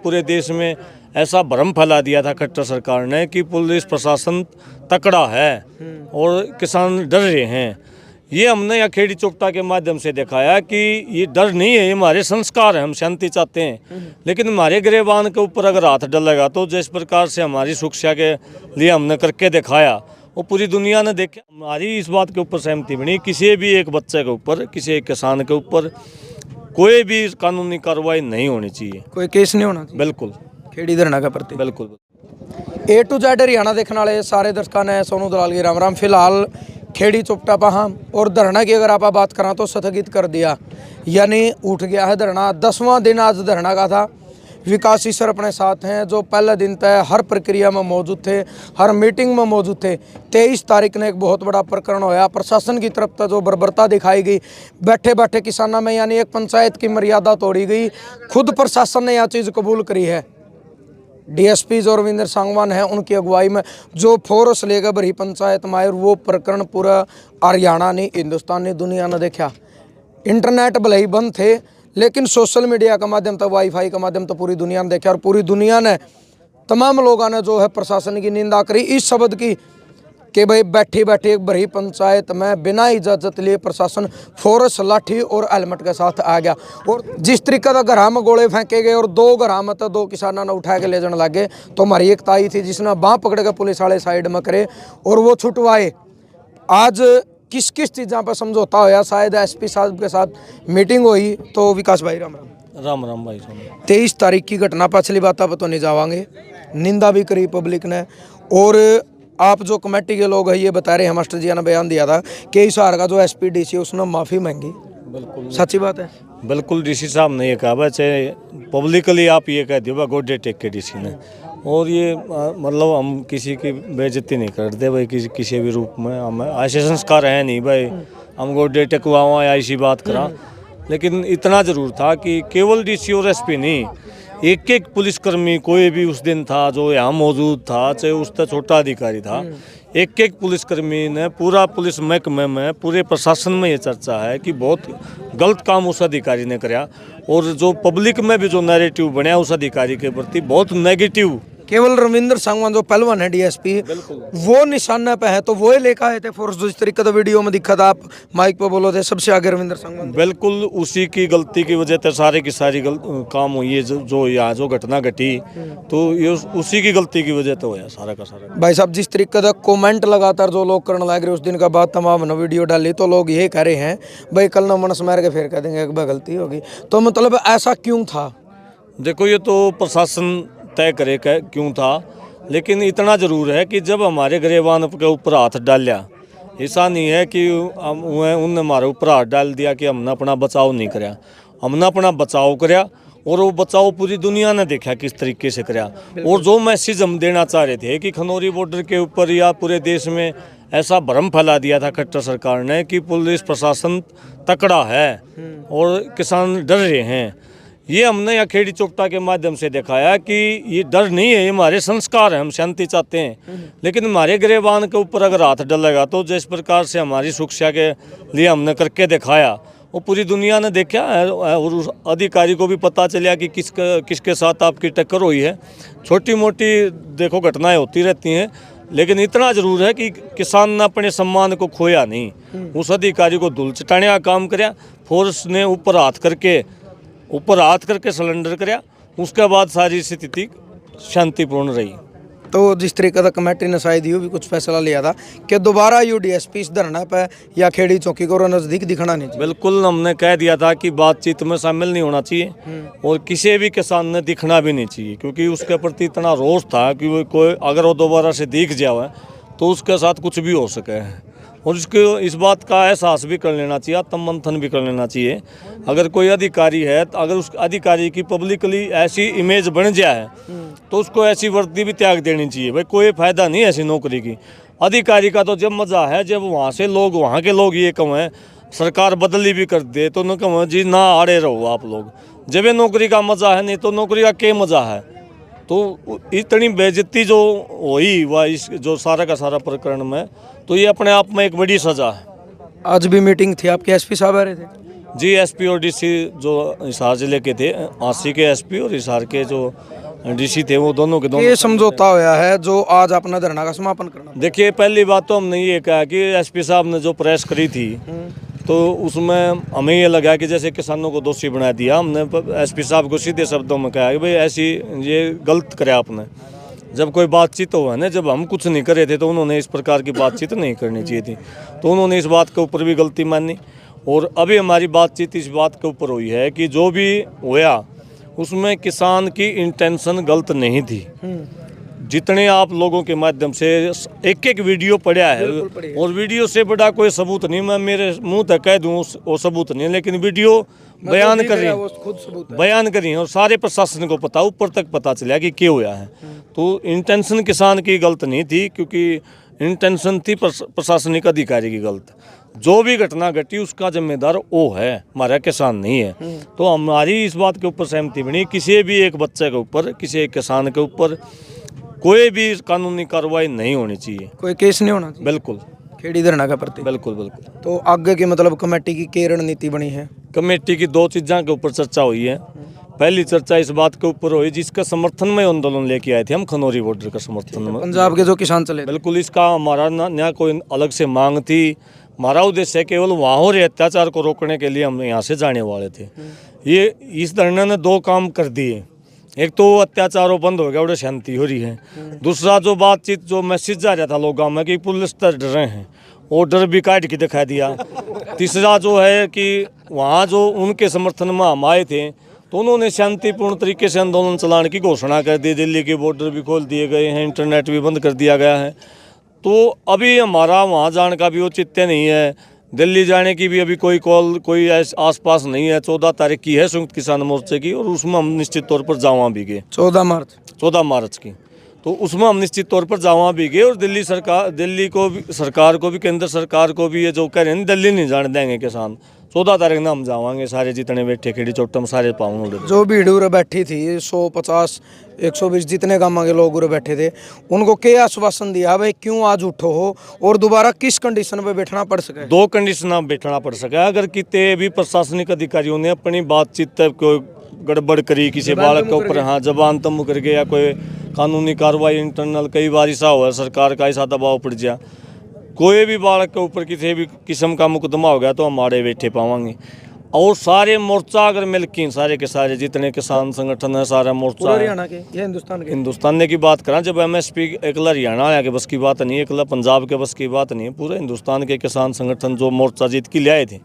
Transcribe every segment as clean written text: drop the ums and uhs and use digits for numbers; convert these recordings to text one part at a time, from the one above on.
पूरे देश में ऐसा भ्रम फैला दिया था खट्टर सरकार ने कि पुलिस प्रशासन तकड़ा है और किसान डर रहे हैं। ये हमने या खेड़ी चौकटा के माध्यम से दिखाया कि ये डर नहीं है, ये हमारे संस्कार हैं, हम शांति चाहते हैं। लेकिन हमारे गिरेबान के ऊपर अगर हाथ डलेगा तो जिस प्रकार से हमारी सुरक्षा के लिए हमने करके दिखाया वो पूरी दुनिया ने देखा। हमारी इस बात के ऊपर सहमति बनी, किसी भी एक बच्चे के ऊपर, किसी एक किसान के ऊपर कोई भी कानूनी कार्रवाई नहीं होनी चाहिए, कोई केस नहीं होना चाहिए। बिल्कुल खेड़ी धरना के प्रति बिल्कुल। ए टू जेड हरियाणा देखने वाले सारे दर्शकों ने सोनू दलाल की राम राम। फिलहाल खेड़ी चौपटा पहा और धरना की अगर आप बात करें तो स्थगित कर दिया, यानी उठ गया है धरना। 10वां दिन आज धरना का था। विकास सर अपने साथ हैं जो पहले दिन तय हर प्रक्रिया में मौजूद थे, हर मीटिंग में मौजूद थे। 23 तारीख ने एक बहुत बड़ा प्रकरण होया, प्रशासन की तरफ से जो बर्बरता दिखाई गई बैठे बैठे किसानों में, यानी एक पंचायत की मर्यादा तोड़ी गई। खुद प्रशासन ने यह चीज़ कबूल करी है। डीएसपी जो रविंद्र सांगवान है उनकी अगुवाई में जो फोर्स लेकर भरी पंचायत में आए, वो प्रकरण पूरा हरियाणा नहीं हिंदुस्तान नहीं दुनिया ने देखा। इंटरनेट भले ही बंद थे लेकिन सोशल मीडिया का माध्यम तो, वाईफाई का माध्यम तो पूरी दुनिया ने देखा और पूरी दुनिया ने, तमाम लोगों ने जो है प्रशासन की निंदा करी इस शब्द की कि भाई बैठी बैठी एक भरी पंचायत में बिना इजाजत लिए प्रशासन फोर्स लाठी और हेलमेट के साथ आ गया। और जिस तरीके का घरा में गोले फेंके गए और 2 घरा में तो 2 किसानों ने उठा के ले जाने लगे, तो हमारी एक ताई थी जिसने बाँह पकड़ के पुलिस वाले साइड में करे और वो छुटवाए। आज किस किस चीज़ों पर समझौता होया, शायद एसपी साहब के साथ मीटिंग हुई। तो विकास भाई राम राम। राम राम भाई। 23 तारीख की घटना, पिछली बात आप तो नहीं जावांगे, निंदा भी करी पब्लिक ने। और आप जो कमेटी के लोग हैं ये बता रहे हैं, मास्टर जी ने बयान दिया था कि इस हार का जो एसपी डीसी उसने माफ़ी मांगी। बिल्कुल सच्ची बात है। बिल्कुल डीसी साहब ने ये कहा, वैसे पब्लिकली आप ये कह दियो गोडे टेक के डीसी ने। और ये मतलब हम किसी की बेइज्जती नहीं करते भाई, किसी भी रूप में। हम ऐसे संस्कार है नहीं भाई हम गोडे टेकवावा या ऐसी बात करा। लेकिन इतना ज़रूर था कि केवल डीसी और एसपी नहीं, एक एक पुलिसकर्मी कोई भी उस दिन था जो यहाँ मौजूद था, चाहे उससे छोटा अधिकारी था, एक एक पुलिसकर्मी ने पूरा पुलिस महकमे में, पूरे प्रशासन में ये चर्चा है कि बहुत गलत काम उस अधिकारी ने कराया। और जो पब्लिक में भी जो नैरेटिव बनया उस अधिकारी के प्रति बहुत नेगेटिव। केवल रविंद्र सांगवान जो पहलवान है डीएसपी, वो निशाना पे है, तो वो लेकर आए थे फोर्स। जिस तरीके का वीडियो में दिखा था, आप माइक पे बोलो थे, सबसे आगे रविंद्र सांगवान। बिल्कुल उसी की गलती की वजह से सारे की सारी काम हुई है। जो यहाँ जो घटना घटी तो ये उसी की गलती की वजह तो हुआ सारा का सारा। भाई साहब जिस तरीके का कमेंट लगातार जो लोग करने लग रहे उस दिन का बाद तमाम ने वीडियो डाली, तो लोग ये कह रहे हैं भाई कल ना मनस मार के फिर कह देंगे एक गलती होगी। तो मतलब ऐसा क्यों था? देखो ये तो प्रशासन तय करे क्यों था, लेकिन इतना ज़रूर है कि जब हमारे गिरेबान के ऊपर हाथ डालिया, ऐसा नहीं है कि उनने हमारे ऊपर हाथ डाल दिया कि हमने अपना बचाव नहीं कराया। हमने अपना बचाव कराया और वो बचाव पूरी दुनिया ने देखा किस तरीके से कराया। और जो मैसेज हम देना चाह रहे थे कि खनौरी बॉर्डर के ऊपर या पूरे देश में ऐसा भ्रम फैला दिया था खट्टर सरकार ने कि पुलिस प्रशासन तकड़ा है और किसान डर रहे हैं। ये हमने या खेड़ी चौकटा के माध्यम से दिखाया कि ये डर नहीं है, ये हमारे संस्कार हैं, हम शांति चाहते हैं। लेकिन हमारे गिरेबान के ऊपर अगर हाथ डलेगा तो जिस प्रकार से हमारी सुरक्षा के लिए हमने करके दिखाया वो पूरी दुनिया ने देखा है। और उस अधिकारी को भी पता चला कि किसके साथ आपकी टक्कर हुई है। छोटी मोटी देखो घटनाएं होती रहती हैं, लेकिन इतना ज़रूर है कि किसान ने अपने सम्मान को खोया नहीं। उस अधिकारी को धूल चटाने का काम कराया, फोर्स ने ऊपर हाथ करके सिलेंडर कराया, उसके बाद सारी स्थिति शांतिपूर्ण रही। तो जिस तरीके का कमेटी ने शायद यूँ भी कुछ फैसला लिया था कि दोबारा यूडीएसपी इस धरना पर या खेड़ी चौकी को नज़दीक दिखना नहीं चाहिए। बिल्कुल हमने कह दिया था कि बातचीत में शामिल नहीं होना चाहिए और किसी भी किसान ने दिखना भी नहीं चाहिए, क्योंकि उसके प्रति इतना रोष था कि वो कोई अगर वो दोबारा से दिख जाए तो उसके साथ कुछ भी हो सके। और इसको इस बात का एहसास भी कर लेना चाहिए, आत्ममंथन भी कर लेना चाहिए। अगर कोई अधिकारी है तो अगर उस अधिकारी की पब्लिकली ऐसी इमेज बन जाए तो उसको ऐसी वर्दी भी त्याग देनी चाहिए। भाई कोई फ़ायदा नहीं ऐसी नौकरी की। अधिकारी का तो जब मज़ा है जब वहाँ के लोग ये कहें, सरकार बदली भी कर दे तो न कहें जी ना आड़े रहो आप लोग। जब ये नौकरी का मज़ा है, नहीं तो नौकरी का क्या मज़ा है। तो इतनी बेइज्जती जो हुई वह इस जो सारा का सारा प्रकरण में, तो ये अपने आप में एक बड़ी सज़ा है। आज भी मीटिंग थी आपके, एसपी साहब आ रहे थे? जी एसपी और डीसी जो हिसार जिले के थे, आसी के एसपी और हिसार के जो डीसी थे, वो दोनों के दोनों ये समझौता होया है जो आज अपना धरना का समापन करना। देखिए, पहली बात तो हमने ये कहा कि एसपी साहब ने जो प्रेस करी थी तो उसमें हमें ये लगा कि जैसे किसानों को दोषी बना दिया। हमने एसपी साहब को सीधे शब्दों में कहा कि भाई ऐसी ये गलत कराया आपने। जब कोई बातचीत हो है ना, जब हम कुछ नहीं करे थे तो उन्होंने इस प्रकार की बातचीत नहीं करनी चाहिए थी, तो उन्होंने इस बात के ऊपर भी गलती मानी। और अभी हमारी बातचीत इस बात के ऊपर हुई है कि जो भी हुआ उसमें किसान की इंटेंशन गलत नहीं थी। जितने आप लोगों के माध्यम से एक एक वीडियो पड़ा है, और वीडियो से बड़ा कोई सबूत नहीं, मैं मेरे मुंह तक कह दूं वो सबूत नहीं है, लेकिन वीडियो बयान कर रही है, बयान करी है और सारे प्रशासन को पता, ऊपर तक पता चला कि क्या हुआ है। तो इंटेंशन किसान की गलत नहीं थी, क्योंकि इंटेंशन थी प्रशासनिक अधिकारी की गलत। जो भी घटना घटी उसका जिम्मेदार वो है, हमारा किसान नहीं है। तो हमारी इस बात के ऊपर सहमति बनी, किसी भी एक बच्चे के ऊपर, किसी एक किसान के ऊपर कोई भी कानूनी कार्रवाई नहीं होनी चाहिए, कोई केस नहीं होना चाहिए। बिल्कुल खेड़ी धरना का प्रति बिल्कुल बिल्कुल। तो आगे की मतलब कमेटी की क्या रणनीति बनी है? कमेटी की दो चीज़ों के ऊपर चर्चा हुई है। पहली चर्चा इस बात के ऊपर हुई जिसका समर्थन में आंदोलन लेके आए थे हम, खनौरी बॉर्डर का समर्थन में। पंजाब के जो किसान चले थे। बिल्कुल, इसका हमारा ना कोई अलग से मांग थी। हमारा उद्देश्य केवल वहाँ हो रहे अत्याचार को रोकने के लिए हम यहाँ से जाने वाले थे। ये इस धरने ने दो काम कर दिए, एक तो अत्याचारों बंद हो गया और शांति हो रही है। दूसरा जो बातचीत, जो मैसेज जा रहा था लोगों में कि पुलिस तर डर रहे हैं, वो डर भी काट के दिखा दिया। तीसरा जो है कि वहाँ जो उनके समर्थन में हम आए थे तो उन्होंने शांतिपूर्ण तरीके से आंदोलन चलाने की घोषणा कर दी। दिल्ली के बॉर्डर भी खोल दिए गए हैं, इंटरनेट भी बंद कर दिया गया है। तो अभी हमारा वहाँ जाने का भी औचित्य नहीं है, दिल्ली जाने की भी अभी कोई कॉल कोई आसपास नहीं है। 14 तारीख की है संयुक्त किसान मोर्चे की, और उसमें हम निश्चित तौर पर जावा भी गए। 14 मार्च की, तो उसमें हम निश्चित तौर पर जावा भी गए। और दिल्ली सरकार को भी केंद्र सरकार को भी ये जो कह रहे हैं दिल्ली नहीं जाने देंगे किसान, 14 तारीख ना हम जावांगे सारे जितने बैठे खेड़ी चोटम सारे पाऊँ। जो भीड़ उरे बैठी थी 150 120 जितने गाँव के लोग उरे बैठे थे, उनको क्या आश्वासन दिया भाई क्यों आज उठो हो और दोबारा किस कंडीशन पे बैठना पड़ सके? दो कंडीशन में बैठना पड़ सका। अगर कितने भी प्रशासनिक अधिकारियों ने अपनी बातचीत कोई गड़बड़ करी किसी बालक के ऊपर, हाँ जबान तम कर गया, कोई कानूनी कार्रवाई इंटरनल, कई बार ऐसा हुआ सरकार का ऐसा दबाव पड़ गया, कोई भी बालक के ऊपर किसी भी किस्म का मुकदमा हो गया तो हमारे बैठे पावांगे। और सारे मोर्चा अगर मिलके सारे के सारे जितने किसान संगठन है, सारा मोर्चा हरियाणा के या हिंदुस्तान की बात करें, जब एमएसपी एकला हरियाणा के बस की बात नहीं है, एकला पंजाब के बस की बात नहीं है, पूरे हिंदुस्तान के किसान संगठन जो मोर्चा जीत के ले आए थे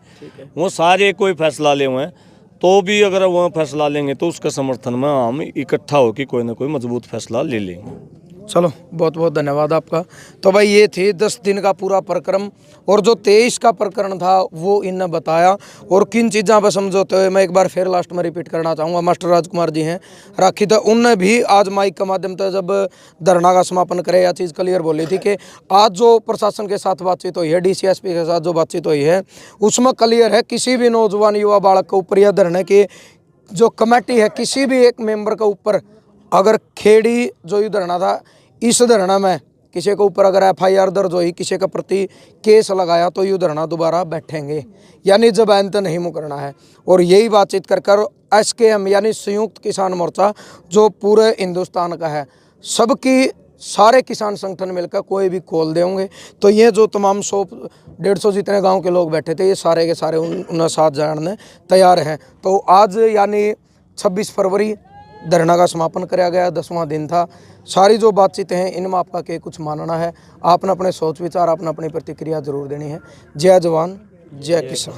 वो सारे कोई फैसला ले हुए हैं। तो भी अगर वो फैसला लेंगे तो उसके समर्थन में हम इकट्ठा होकर कोई ना कोई मजबूत फैसला ले लेंगे। चलो बहुत बहुत धन्यवाद आपका। तो भाई ये थे 10 दिन का पूरा प्रक्रम, और जो 23 का प्रकरण था वो इनने बताया। और किन चीज़ों पर समझौते हुए मैं एक बार फिर लास्ट में रिपीट करना चाहूँगा, मास्टर राजकुमार जी हैं राखी, तो उनने भी आज माइक के माध्यम से जब धरना का समापन करे यह चीज़ क्लियर बोली थी कि आज जो प्रशासन के साथ बातचीत हुई है, DCSP के साथ जो बातचीत हुई है उसमें क्लियर है किसी भी नौजवान युवा बालक के ऊपर या धरने की जो कमेटी है किसी भी एक मेंबर के ऊपर अगर खेड़ी जो ये धरना था, इस धरना में किसी के ऊपर अगर FIR दर्ज हुई, किसी के प्रति केस लगाया तो ये धरना दोबारा बैठेंगे, यानी जबानत नहीं मुकरना है। और यही बातचीत कर SKM यानी संयुक्त किसान मोर्चा जो पूरे हिंदुस्तान का है, सबकी सारे किसान संगठन मिलकर कोई भी कॉल देंगे। तो ये जो तमाम 100-150 जितने गांव के लोग बैठे थे ये सारे के सारे उन साथ जाने तैयार हैं। तो आज यानी 26 फरवरी धरना का समापन कराया गया, 10वां दिन था। सारी जो बातचीतें हैं इनमें आपका क्या कुछ मानना है, आपने अपने सोच विचार, आपने अपनी प्रतिक्रिया जरूर देनी है। जय जवान जय किसान।